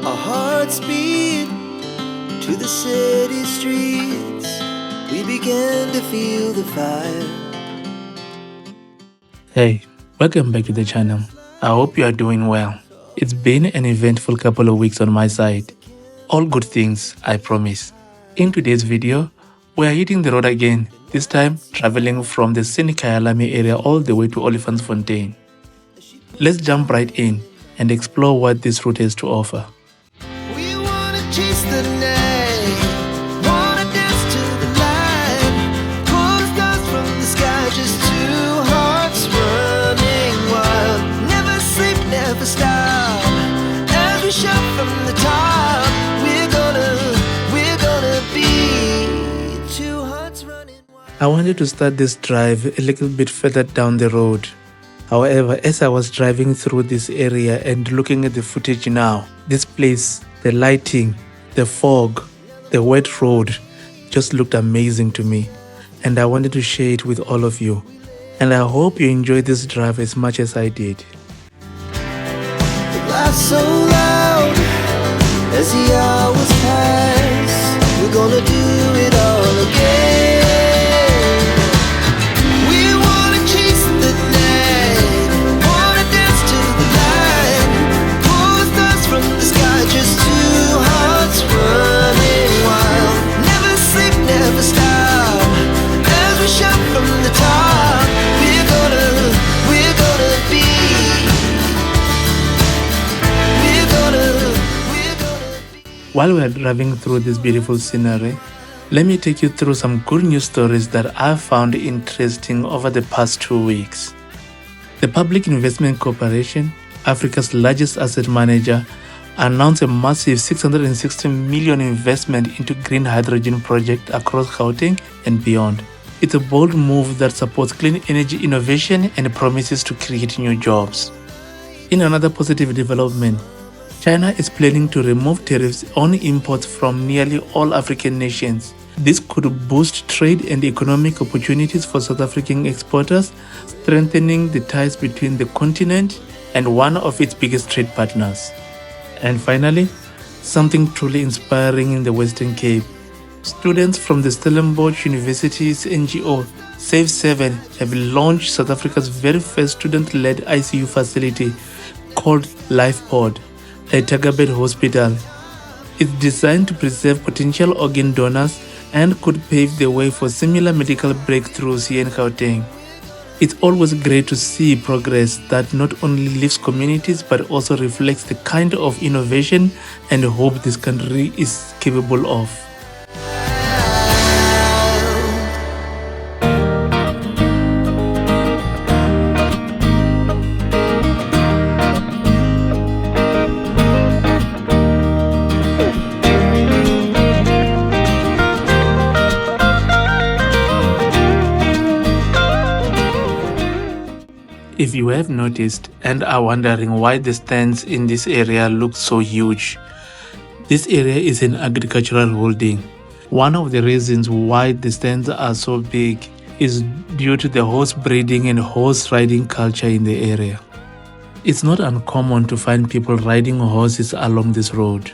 Our hearts beat to the city streets. We began to feel the fire. Hey, welcome back to the channel. I hope you are doing well. It's been an eventful couple of weeks on my side. All good things, I promise. In today's video, we are hitting the road again, this time traveling from the scenic Kyalami area all the way to Olifantsfontein. Let's jump right in and explore what this route has to offer. We wanna chase the night, wanna dance to the light, pull stars from the sky, just two hearts running wild. Never sleep, never stop, as we shout from the top. We're gonna be two hearts running wild. I wanted to start this drive a little bit further down the road. However, as I was driving through this area and looking at the footage now, this place, the lighting, the fog, the wet road just looked amazing to me, and I wanted to share it with all of you. And I hope you enjoyed this drive as much as I did. The laughs so loud as the hours pass. We're gonna do it all again. We wanna chase the night, wanna dance to the light, pull stars from the sky, just two hearts running wild. Never sleep, never stop, as we shout from the top. We're gonna be. While we are driving through this beautiful scenery, let me take you through some good news stories that I found interesting over the past 2 weeks. The Public Investment Corporation, Africa's largest asset manager, announced a massive 660 million investment into green hydrogen project across Gauteng and beyond. It's a bold move that supports clean energy innovation and promises to create new jobs. In another positive development, China is planning to remove tariffs on imports from nearly all African nations. This could boost trade and economic opportunities for South African exporters, strengthening the ties between the continent and one of its biggest trade partners. And finally, something truly inspiring in the Western Cape. Students from the Stellenbosch University's NGO Save 7 have launched South Africa's very first student-led ICU facility called LifePod at Tagabed Hospital. It's designed to preserve potential organ donors and could pave the way for similar medical breakthroughs here in Gauteng. It's always great to see progress that not only lifts communities but also reflects the kind of innovation and hope this country is capable of. If you have noticed and are wondering why the stands in this area look so huge, this area is an agricultural holding. One of the reasons why the stands are so big is due to the horse breeding and horse riding culture in the area. It's not uncommon to find people riding horses along this road.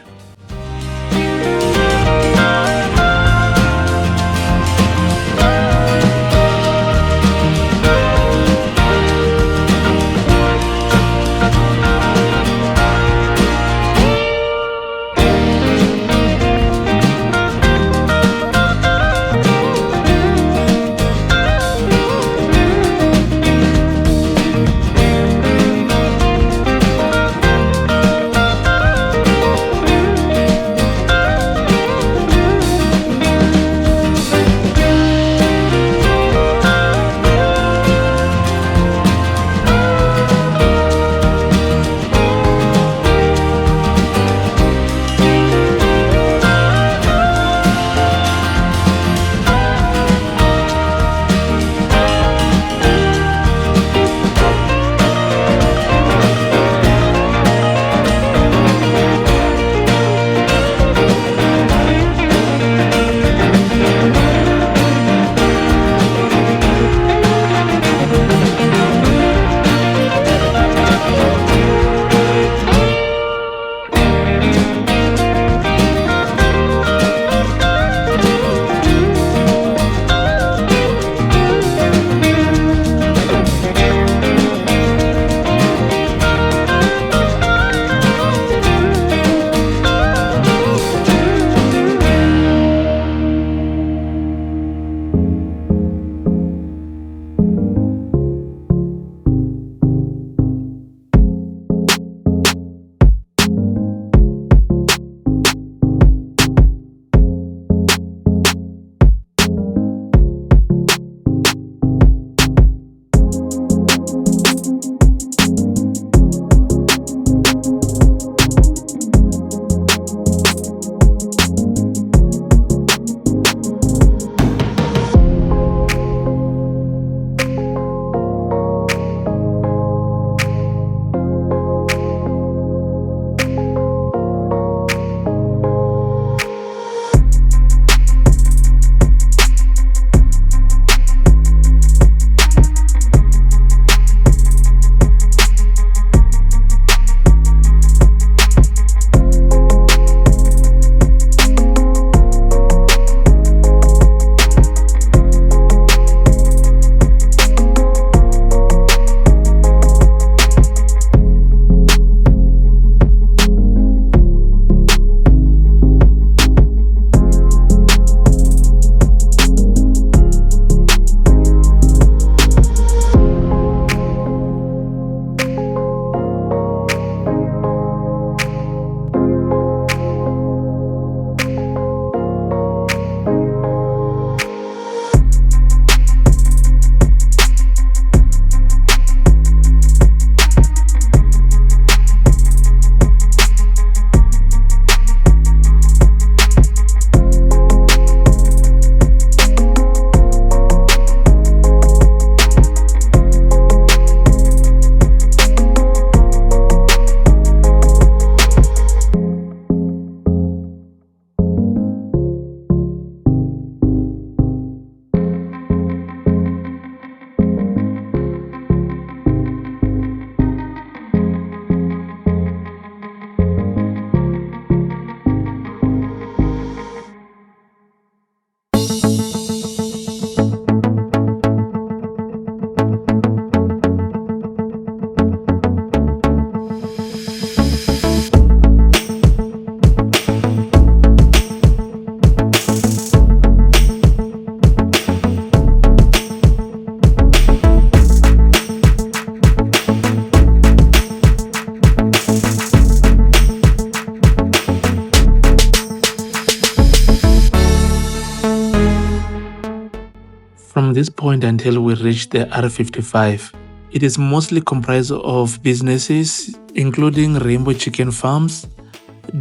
this point until we reach the R55. It is mostly comprised of businesses including Rainbow Chicken Farms,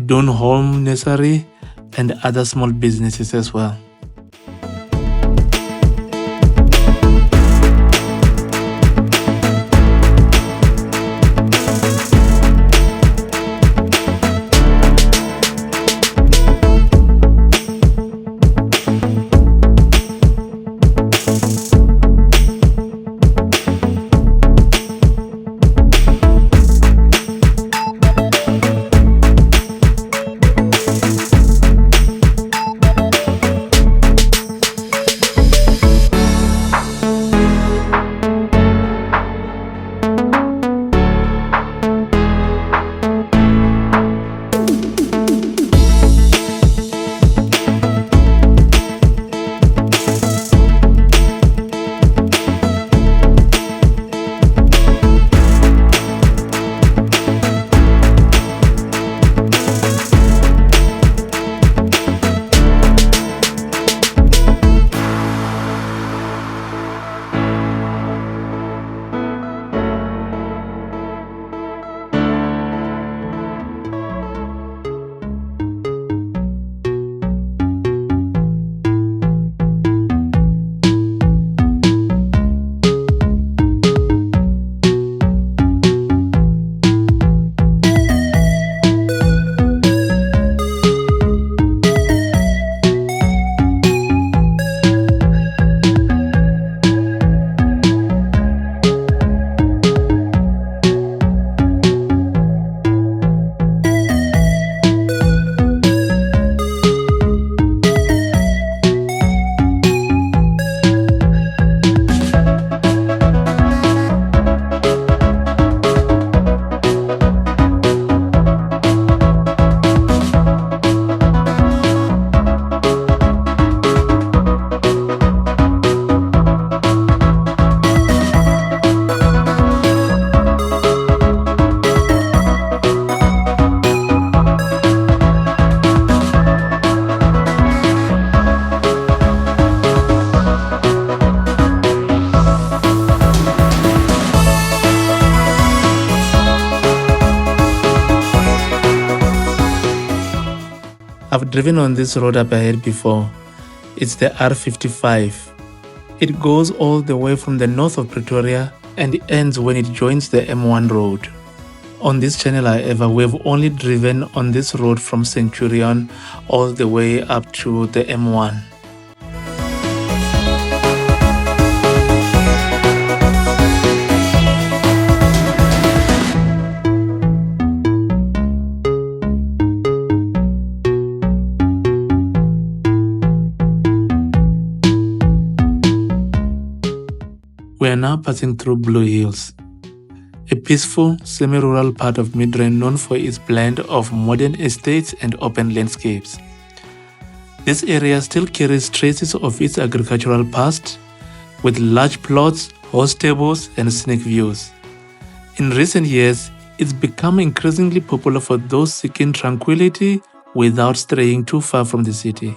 Dawn Home Nursery, and other small businesses as well. I've driven on this road up ahead before. It's the R55. It goes all the way from the north of Pretoria and ends when it joins the M1 road. On this channel, however, we've only driven on this road from Centurion all the way up to the M1. We are now passing through Blue Hills, a peaceful, semi-rural part of Midrand known for its blend of modern estates and open landscapes. This area still carries traces of its agricultural past, with large plots, horse stables, and scenic views. In recent years, it's become increasingly popular for those seeking tranquility without straying too far from the city.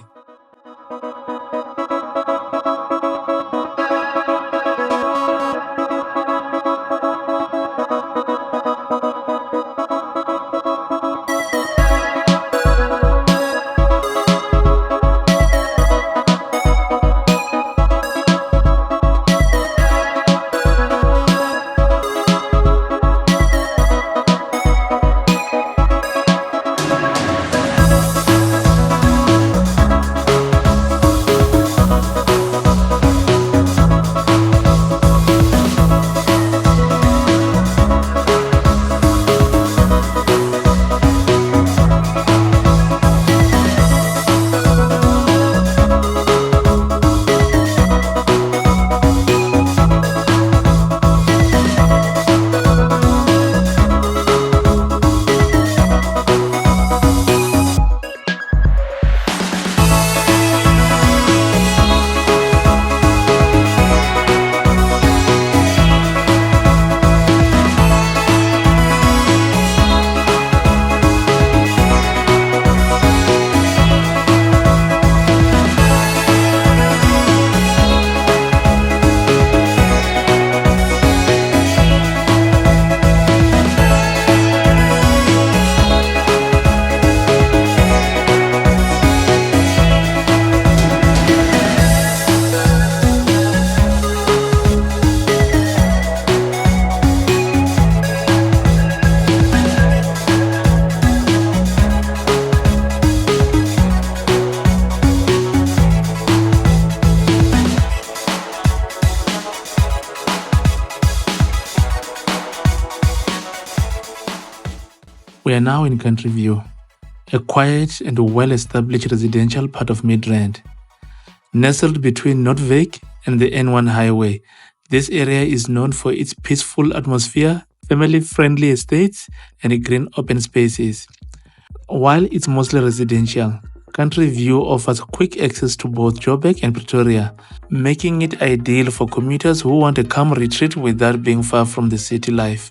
now in Country View, a quiet and well-established residential part of Midrand. Nestled between Noordwijk and the N1 highway, this area is known for its peaceful atmosphere, family-friendly estates, and green open spaces. While it's mostly residential, Country View offers quick access to both Joburg and Pretoria, making it ideal for commuters who want a calm retreat without being far from the city life.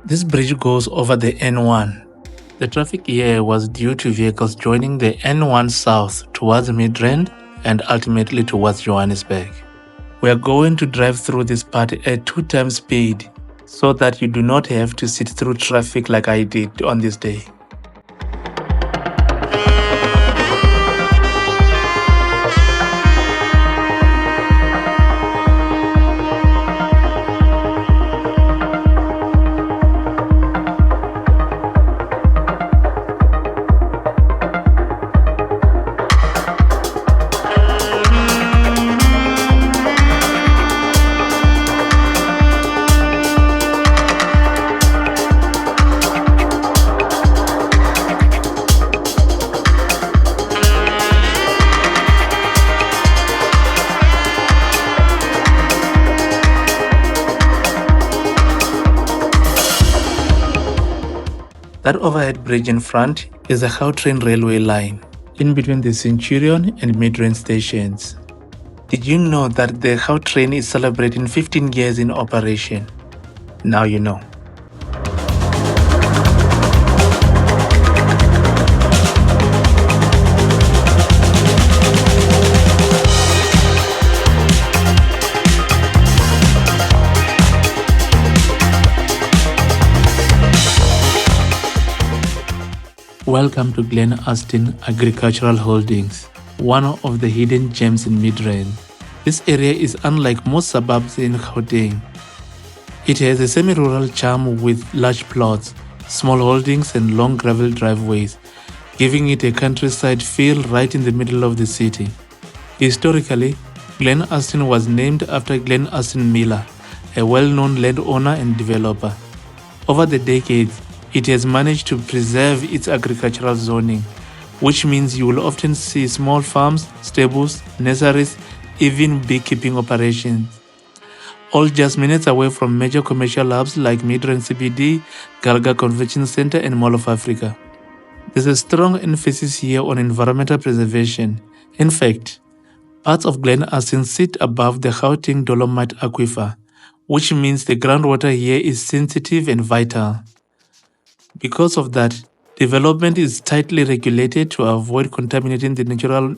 This bridge goes over the N1. The traffic here was due to vehicles joining the N1 south towards Midrand and ultimately towards Johannesburg. We are going to drive through this part at 2 times speed so that you do not have to sit through traffic like I did on this day. That overhead bridge in front is the Gauteng railway line, in between the Centurion and Midrand stations. Did you know that the Gauteng is celebrating 15 years in operation? Now you know. Welcome to Glen Austin Agricultural Holdings, one of the hidden gems in Midrand. This area is unlike most suburbs in Gauteng. It has a semi-rural charm with large plots, small holdings and long gravel driveways, giving it a countryside feel right in the middle of the city. Historically, Glen Austin was named after Glen Austin Miller, a well-known landowner and developer. Over the decades, it has managed to preserve its agricultural zoning, which means you will often see small farms, stables, nurseries, even beekeeping operations, all just minutes away from major commercial hubs like Midrand CBD, Galga Convention Center, and Mall of Africa. There's a strong emphasis here on environmental preservation. In fact, parts of Glen Austin sit above the Gauteng Dolomite Aquifer, which means the groundwater here is sensitive and vital. Because of that, development is tightly regulated to avoid contaminating the natural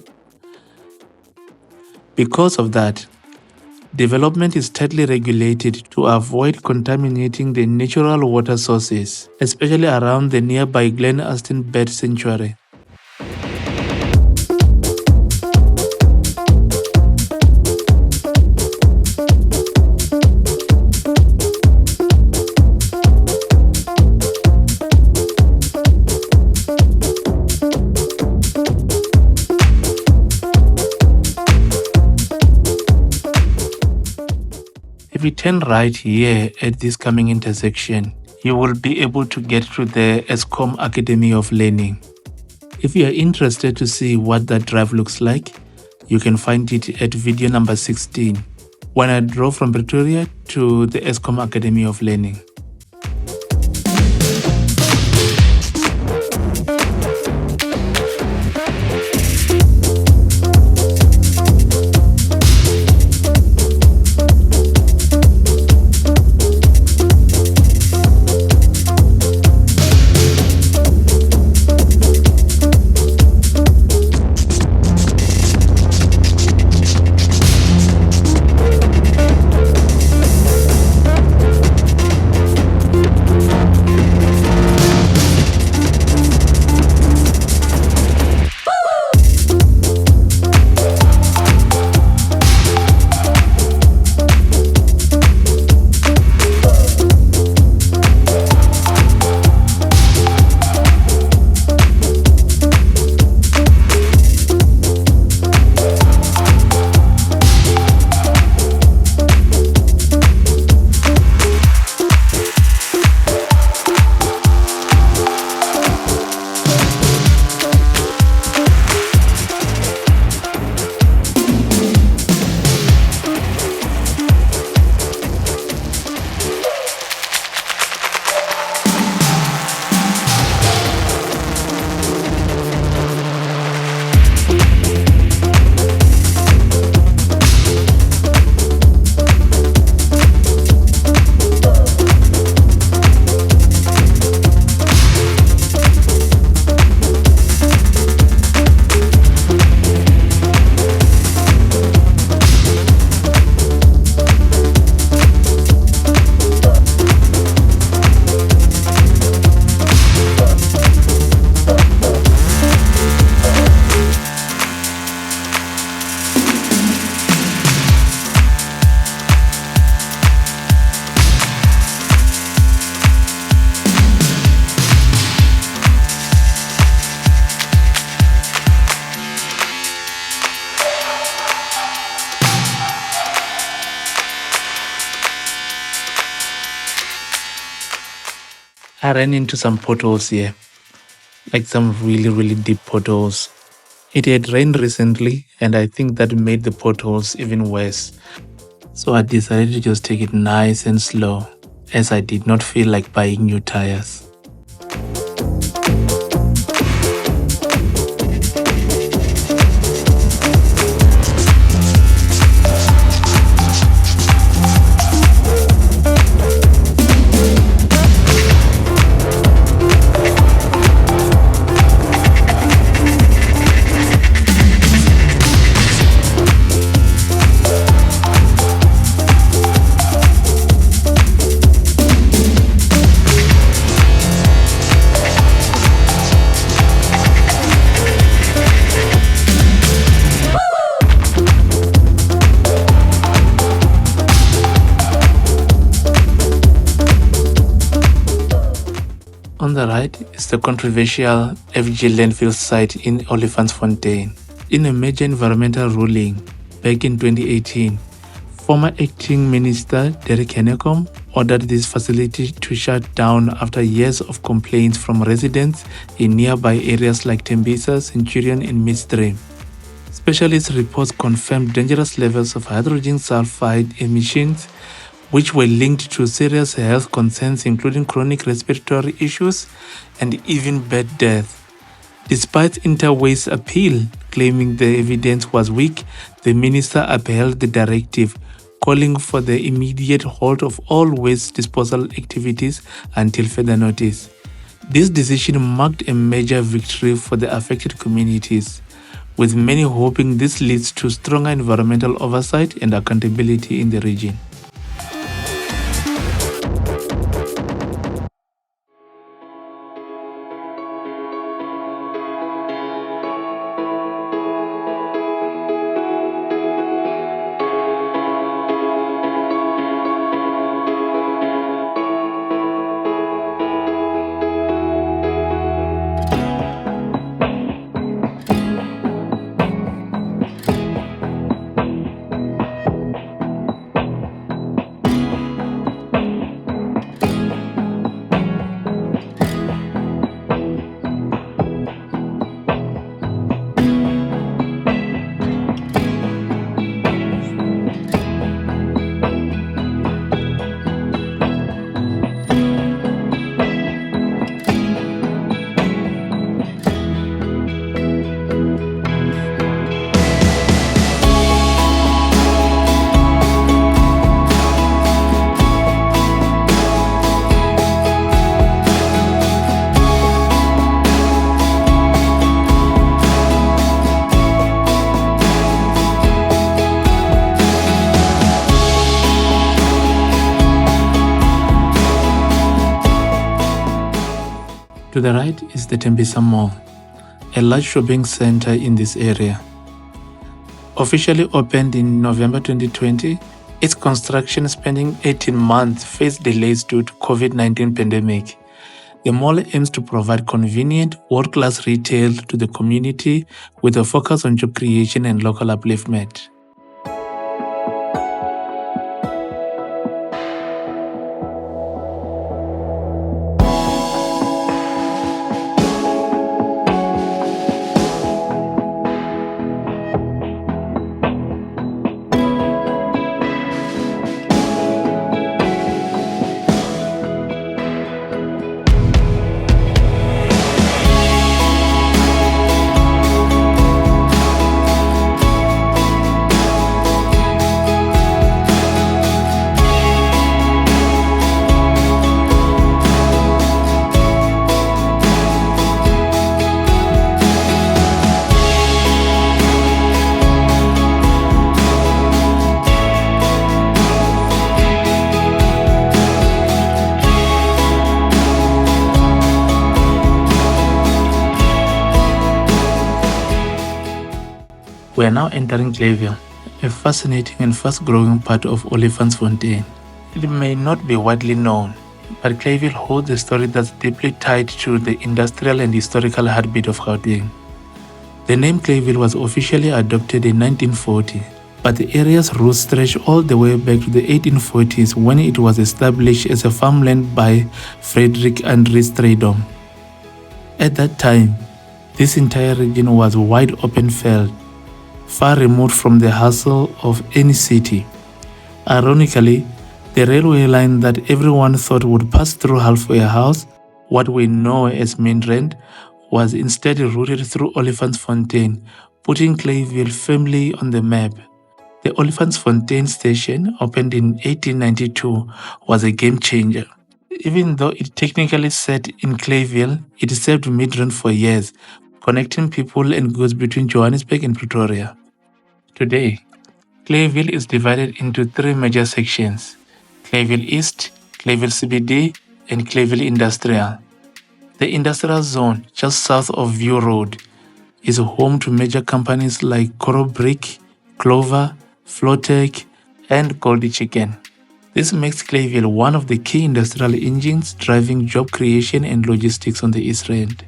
water sources, especially around the nearby Glen Austin Bird Sanctuary. If you turn right here at this coming intersection, you will be able to get to the Eskom Academy of Learning. If you are interested to see what that drive looks like, you can find it at video number 16, when I drove from Pretoria to the Eskom Academy of Learning. I ran into some potholes here, like some really deep potholes. It had rained recently and I think that made the potholes even worse. So I decided to just take it nice and slow, as I did not feel like buying new tires. On the right is the controversial FG landfill site in Olifantsfontein. In a major environmental ruling back in 2018, Former acting minister Derek Hennekom ordered this facility to shut down after years of complaints from residents in nearby areas like Tembisa, Centurion and Midstream. Specialist reports confirmed dangerous levels of hydrogen sulfide emissions, which were linked to serious health concerns including chronic respiratory issues and even bird death. Despite Interway's appeal, claiming the evidence was weak, the minister upheld the directive, calling for the immediate halt of all waste disposal activities until further notice. This decision marked a major victory for the affected communities, with many hoping this leads to stronger environmental oversight and accountability in the region. To the right is the Tembisa Mall, a large shopping center in this area. Officially opened in November 2020, its construction spanning 18 months faced delays due to COVID-19 pandemic. The mall aims to provide convenient, world-class retail to the community with a focus on job creation and local upliftment. We are now entering Clayville, a fascinating and fast-growing part of Olifantsfontein. It may not be widely known, but Clayville holds a story that's deeply tied to the industrial and historical heartbeat of Gauteng. The name Clayville was officially adopted in 1940, but the area's roots stretch all the way back to the 1840s when it was established as a farmland by Frederick Andries Strydom. At that time, this entire region was wide open veld, far removed from the hustle of any city. Ironically, the railway line that everyone thought would pass through halfway house, what we know as Midrand, was instead routed through Olifantsfontein, putting Clayville firmly on the map. The Olifantsfontein station, opened in 1892, was a game changer. Even though it technically sat in Clayville, it served Midrand for years, connecting people and goods between Johannesburg and Pretoria. Today, Clayville is divided into three major sections: Clayville East, Clayville CBD, and Clayville Industrial. The industrial zone, just south of View Road, is home to major companies like Coral Brick, Clover, Flowtech, and Goldie Chicken. This makes Clayville one of the key industrial engines driving job creation and logistics on the East Rand.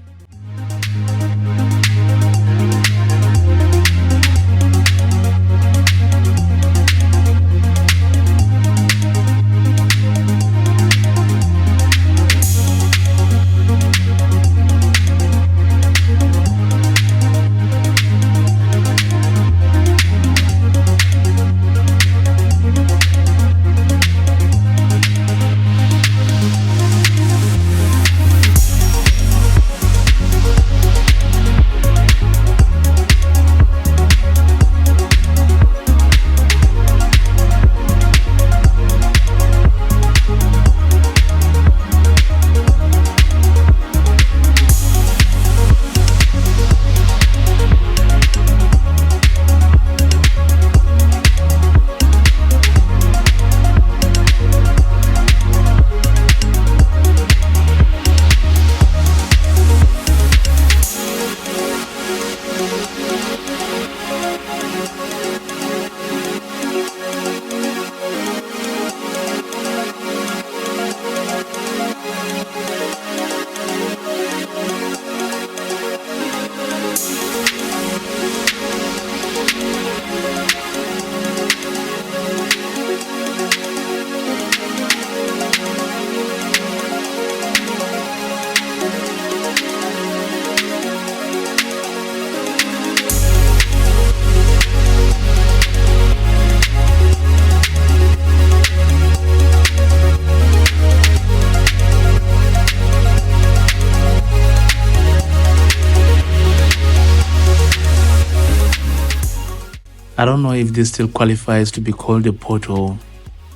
I don't know if this still qualifies to be called a pothole.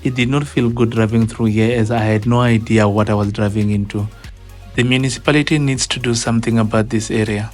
It did not feel good driving through here as I had no idea what I was driving into. The municipality needs to do something about this area.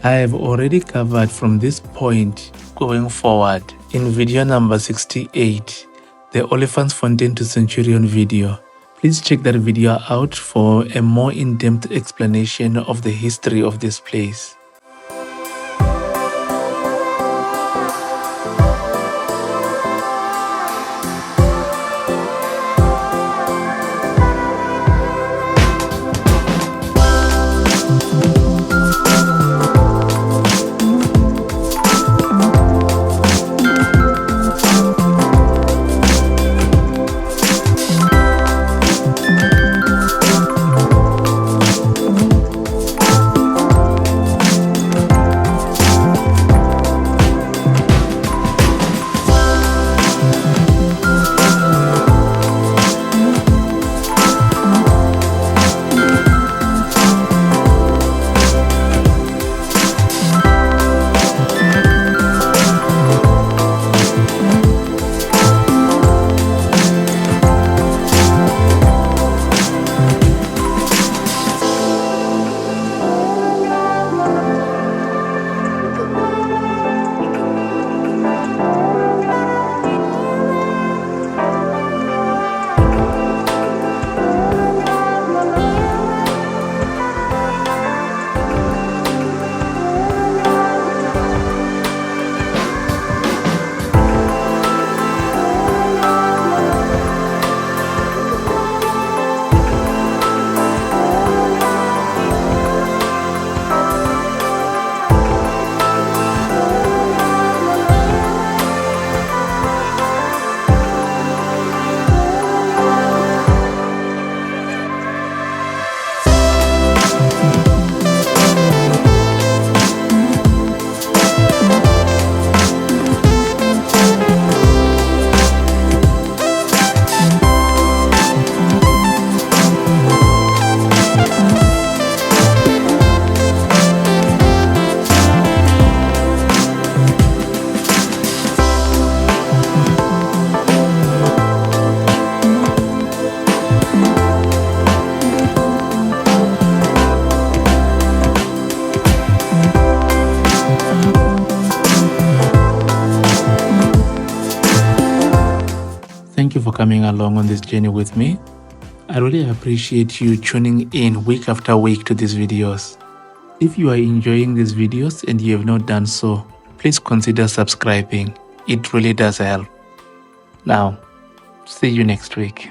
I have already covered from this point going forward in video number 68, the Olifantsfontein to Centurion video. Please check that video out for a more in-depth explanation of the history of this place. coming along on this journey with me. I really appreciate you tuning in week after week to these videos. If you are enjoying these videos and you have not done so, please consider subscribing. It really does help. Now, see you next week.